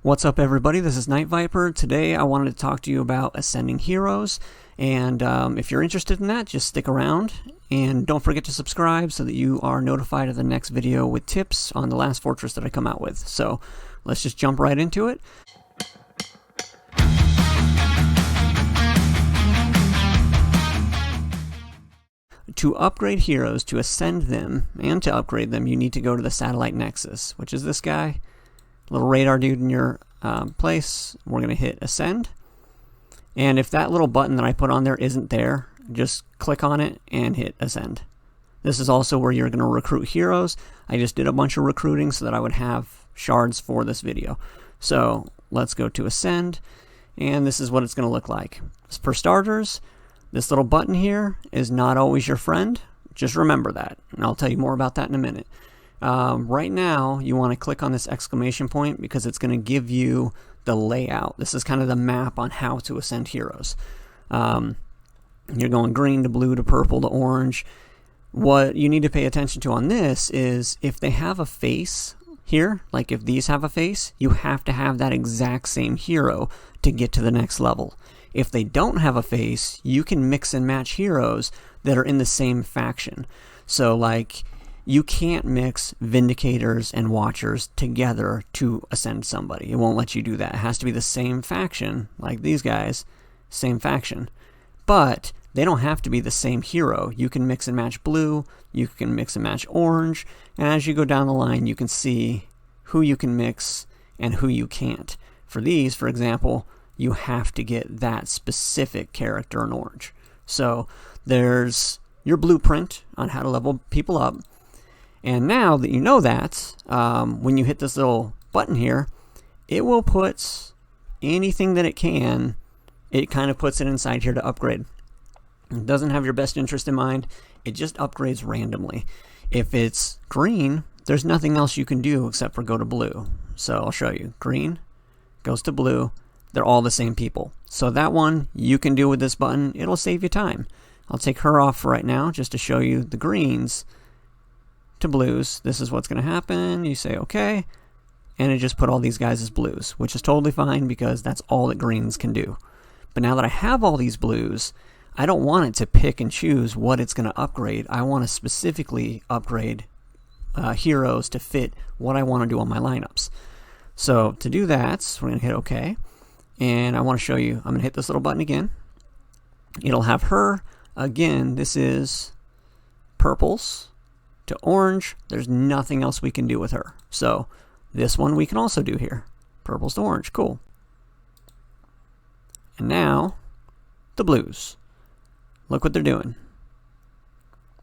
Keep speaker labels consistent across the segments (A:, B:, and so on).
A: What's up, everybody? This is Night Viper. Today I wanted to talk to you about ascending heroes, and if you're interested in that, just stick around and don't forget to subscribe so that you are notified of the next video with tips on the last fortress that I come out with. So let's just jump right into it. To upgrade heroes, to ascend them, and to upgrade them, you need to go to the satellite nexus, which is this guy. Little radar dude in your place. We're going to hit ascend, and if that little button that I put on there isn't there, just click on it and hit ascend. This is also where you're going to recruit heroes. I just did a bunch of recruiting so that I would have shards for this video. So let's go to ascend, and this is what it's going to look like. For starters, this little button here is not always your friend. Just remember that, and I'll tell you more about that in a minute. Right now, you want to click on this exclamation point because it's going to give you the layout. This is kind of the map on how to ascend heroes. You're going green to blue to purple to orange. What you need to pay attention to on this is if they have a face here, like if these have a face, you have to have that exact same hero to get to the next level. If they don't have a face, you can mix and match heroes that are in the same faction. So like, you can't mix Vindicators and Watchers together to ascend somebody. It won't let you do that. It has to be the same faction, like these guys, same faction. But they don't have to be the same hero. You can mix and match blue, you can mix and match orange, and as you go down the line, you can see who you can mix and who you can't. For these, for example, you have to get that specific character in orange. So there's your blueprint on how to level people up. And now that you know that, when you hit this little button here, it will put anything that it can, it kind of puts it inside here to upgrade. It doesn't have your best interest in mind, it just upgrades randomly. If it's green, there's nothing else you can do except for go to blue. So I'll show you. Green goes to blue, they're all the same people. So that one you can do with this button, it'll save you time. I'll take her off for right now just to show you the greens to blues. This is what's going to happen. You say okay, and it just put all these guys as blues, which is totally fine because that's all that greens can do. But now that I have all these blues, I don't want it to pick and choose what it's going to upgrade. I want to specifically upgrade heroes to fit what I want to do on my lineups. So to do that, we're going to hit OK, and I want to show you, I'm going to hit this little button again. It'll have her again. This is purples to orange. There's nothing else we can do with her. So this one we can also do here. Purples to orange. Cool. And now the blues. Look what they're doing.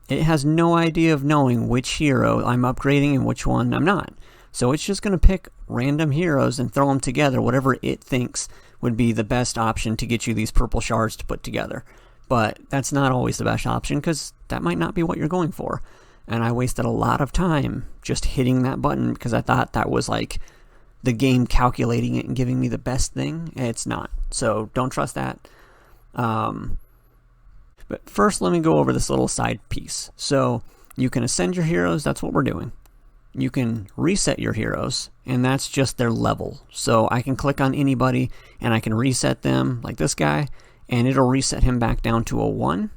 A: It has no idea of knowing which hero I'm upgrading and which one I'm not. So it's just going to pick random heroes and throw them together, whatever it thinks would be the best option to get you these purple shards to put together. But that's not always the best option because that might not be what you're going for. And I wasted a lot of time just hitting that button because I thought that was like the game calculating it and giving me the best thing. It's not. So don't trust that. But first, let me go over this little side piece. So you can ascend your heroes. That's what we're doing. You can reset your heroes, and that's just their level. So I can click on anybody, and I can reset them, like this guy, and it'll reset him back down to a 1.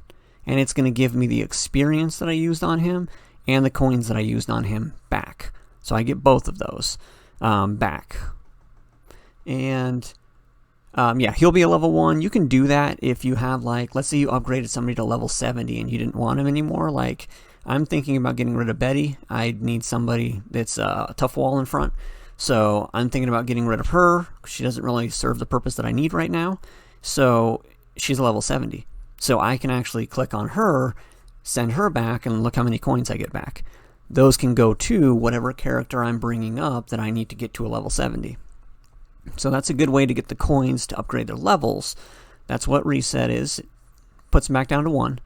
A: And it's going to give me the experience that I used on him and the coins that I used on him back. So I get both of those back. And yeah, he'll be a level 1. You can do that if you have, like, let's say you upgraded somebody to level 70 and you didn't want him anymore. Like, I'm thinking about getting rid of Betty. I need somebody that's a tough wall in front. So I'm thinking about getting rid of her. She doesn't really serve the purpose that I need right now. So she's a level 70. So I can actually click on her, send her back, and look how many coins I get back. Those can go to whatever character I'm bringing up that I need to get to a level 70. So that's a good way to get the coins to upgrade their levels. That's what reset is. It puts them back down to 1.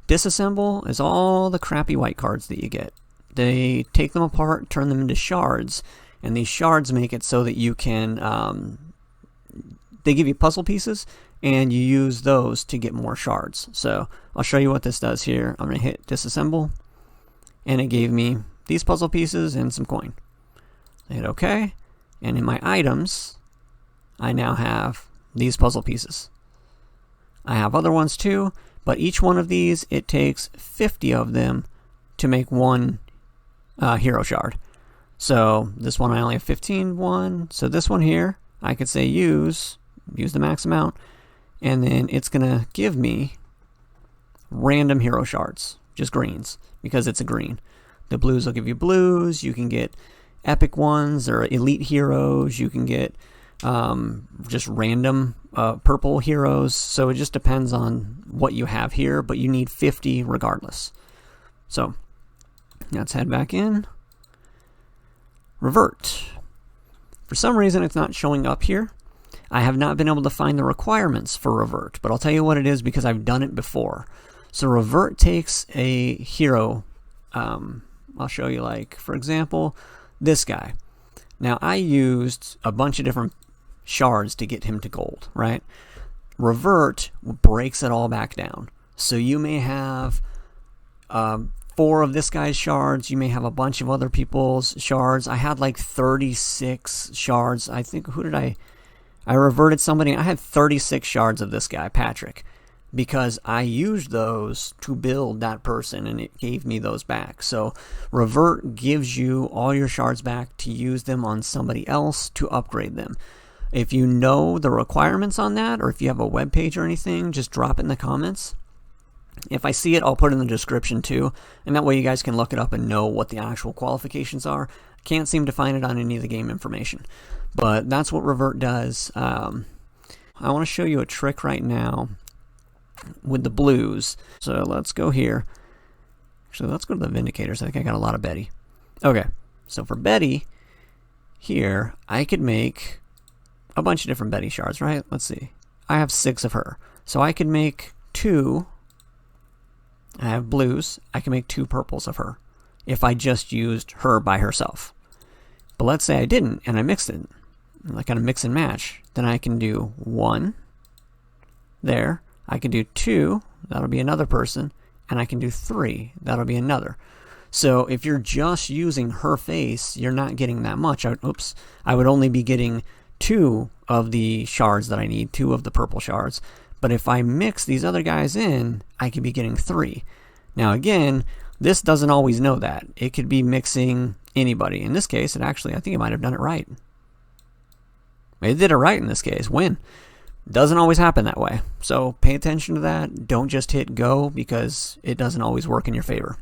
A: Disassemble is all the crappy white cards that you get. They take them apart, turn them into shards, and these shards make it so that you can, they give you puzzle pieces, and you use those to get more shards. So I'll show you what this does here. I'm going to hit disassemble, and it gave me these puzzle pieces and some coin. I hit OK, And in my items, I now have these puzzle pieces. I have other ones too, but each one of these, it takes 50 of them to make one hero shard. So this one I only have 15. So this one here, I could say use the max amount, and then it's gonna give me random hero shards, just greens, because it's a green. The blues will give you blues. You can get epic ones or elite heroes. You can get just random purple heroes. So it just depends on what you have here, but you need 50 regardless. So let's head back in. Revert. For some reason, it's not showing up here. I have not been able to find the requirements for revert, but I'll tell you what it is because I've done it before. So revert takes a hero. I'll show you, like, for example, this guy. Now, I used a bunch of different shards to get him to gold, right? Revert breaks it all back down. So you may have 4 of this guy's shards. You may have a bunch of other people's shards. I had like 36 shards. I think, who did I reverted somebody. I had 36 shards of this guy, Patrick, because I used those to build that person, and it gave me those back. So revert gives you all your shards back to use them on somebody else to upgrade them. If you know the requirements on that, or if you have a web page or anything, just drop it in the comments. If I see it, I'll put it in the description too, and that way you guys can look it up and know what the actual qualifications are. I can't seem to find it on any of the game information, but that's what revert does. I want to show you a trick right now with the blues. So let's go here. Actually, let's go to the Vindicators. I think I got a lot of Betty. Okay, so for Betty, here, I could make a bunch of different Betty shards, right? Let's see. I have 6 of her. So I could make 2. I have blues. I can make 2 purples of her if I just used her by herself. But let's say I didn't, and I mixed it. I kind of mix and match. Then I can do 1 there. I can do 2, that'll be another person, and I can do 3, that'll be another. So if you're just using her face, you're not getting that much. I would only be getting 2 of the shards that I need, 2 of the purple shards. But if I mix these other guys in, I could be getting 3. Now again, this doesn't always know that. It could be mixing anybody. In this case, I think it might have done it right. It did it right in this case. Win. Doesn't always happen that way. So pay attention to that. Don't just hit go because it doesn't always work in your favor.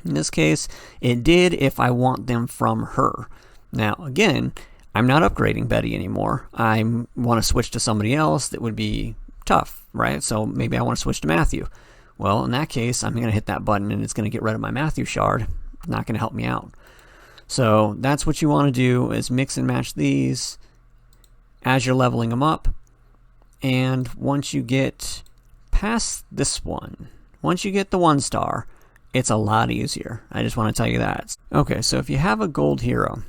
A: In this case, it did if I want them from her. Now, again, I'm not upgrading Betty anymore. I want to switch to somebody else that would be tough, right? So maybe I want to switch to Matthew. Well, in that case, I'm going to hit that button and it's going to get rid of my Matthew shard. It's not going to help me out. So that's what you want to do, is mix and match these as you're leveling them up. And once you get past this one, once you get the 1 star, it's a lot easier. I just want to tell you that. Okay, so if you have a gold hero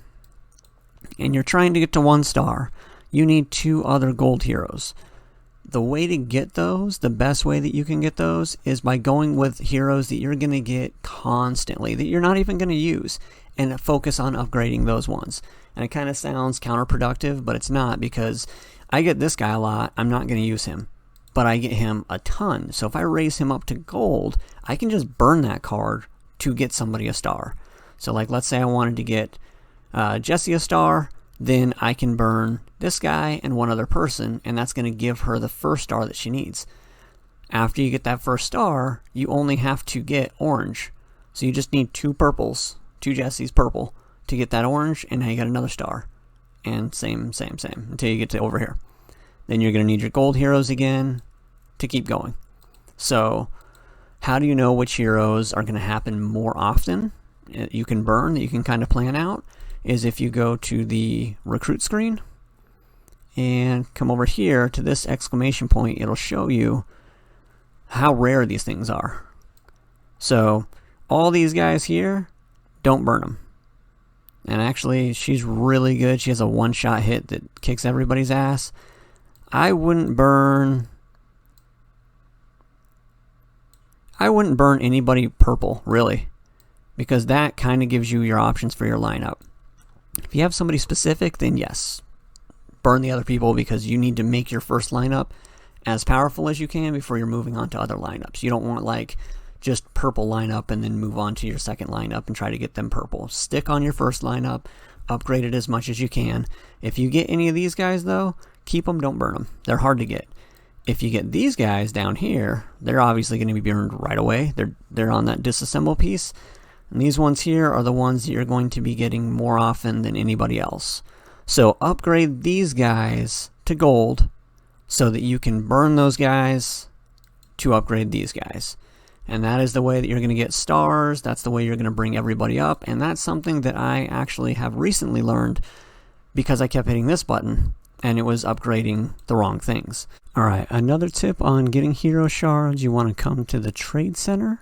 A: and you're trying to get to 1 star, you need 2 other gold heroes. The way to get those, the best way that you can get those, is by going with heroes that you're going to get constantly, that you're not even going to use, and focus on upgrading those ones. And it kind of sounds counterproductive, but it's not, because I get this guy a lot, I'm not going to use him, but I get him a ton. So if I raise him up to gold, I can just burn that card to get somebody a star. So like, let's say I wanted to get Jessie a star, then I can burn this guy and 1 other person, and that's going to give her the first star that she needs. After you get that first star, you only have to get orange. So you just need 2 purples, 2 Jessies purple, to get that orange, and now you got another star. And same, until you get to over here. Then you're going to need your gold heroes again to keep going. So how do you know which heroes are going to happen more often? You can burn, that you can kind of plan out, is if you go to the recruit screen and come over here to this exclamation point, it'll show you how rare these things are. So all these guys here, don't burn them. And actually, she's really good. She has a 1-shot hit that kicks everybody's ass. I wouldn't burn anybody purple, really, because that kind of gives you your options for your lineup. If you have somebody specific, then yes, burn the other people, because you need to make your first lineup as powerful as you can before you're moving on to other lineups. You don't want like just purple lineup and then move on to your second lineup and try to get them purple. Stick on your first lineup, upgrade it as much as you can. If you get any of these guys though, keep them, don't burn them. They're hard to get. If you get these guys down here, they're obviously going to be burned right away. They're on that disassemble piece. And these ones here are the ones that you're going to be getting more often than anybody else. So upgrade these guys to gold so that you can burn those guys to upgrade these guys. And that is the way that you're going to get stars. That's the way you're going to bring everybody up. And that's something that I actually have recently learned because I kept hitting this button and it was upgrading the wrong things. Alright, another tip on getting hero shards, you want to come to the trade center,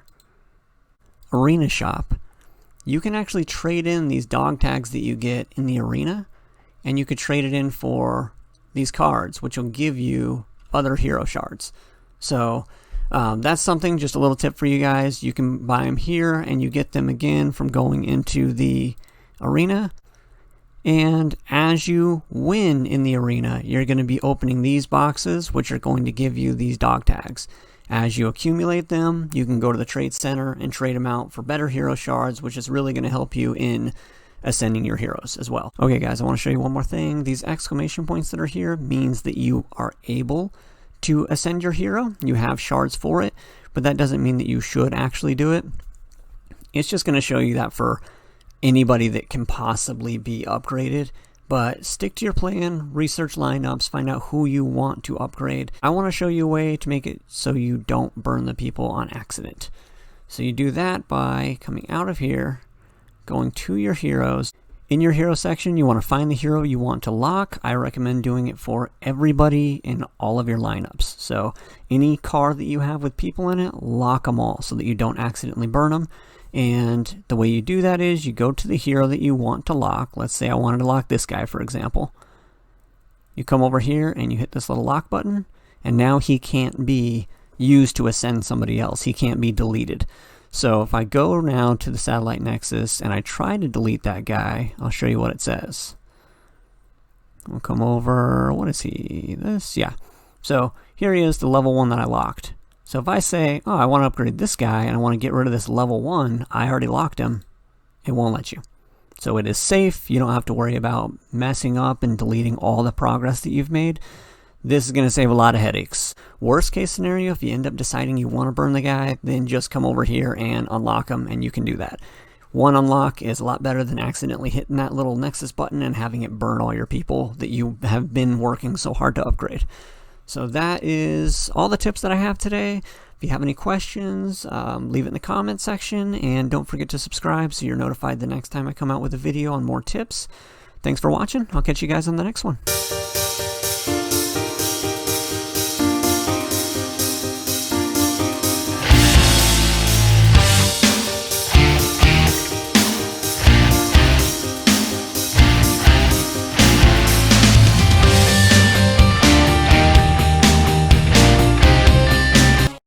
A: arena shop. You can actually trade in these dog tags that you get in the arena, and you could trade it in for these cards, which will give you other hero shards. So that's something, just a little tip for you guys. You can buy them here, and you get them again from going into the arena. And as you win in the arena, you're going to be opening these boxes, which are going to give you these dog tags. As you accumulate them, you can go to the trade center and trade them out for better hero shards, which is really going to help you in ascending your heroes as well. Okay guys, I want to show you one more thing. These exclamation points that are here means that you are able to ascend your hero. You have shards for it, but that doesn't mean that you should actually do it. It's just going to show you that for anybody that can possibly be upgraded. But stick to your plan, research lineups, find out who you want to upgrade. I want to show you a way to make it so you don't burn the people on accident. So you do that by coming out of here, going to your heroes. In your hero section, you want to find the hero you want to lock. I recommend doing it for everybody in all of your lineups. So any car that you have with people in it, lock them all so that you don't accidentally burn them. And the way you do that is you go to the hero that you want to lock. Let's say I wanted to lock this guy, for example. You come over here and you hit this little lock button, and now he can't be used to ascend somebody else. He can't be deleted. So if I go now to the satellite nexus and I try to delete that guy, I'll show you what it says. We'll come over, what is he? This? Yeah. So here he is, the level 1 that I locked. So if I say, oh, I want to upgrade this guy and I want to get rid of this level 1, I already locked him, it won't let you. So it is safe. You don't have to worry about messing up and deleting all the progress that you've made. This is going to save a lot of headaches. Worst case scenario, if you end up deciding you want to burn the guy, then just come over here and unlock him, and you can do that. One unlock is a lot better than accidentally hitting that little nexus button and having it burn all your people that you have been working so hard to upgrade. So that is all the tips that I have today. If you have any questions, leave it in the comment section, and don't forget to subscribe so you're notified the next time I come out with a video on more tips. Thanks for watching. I'll catch you guys on the next one.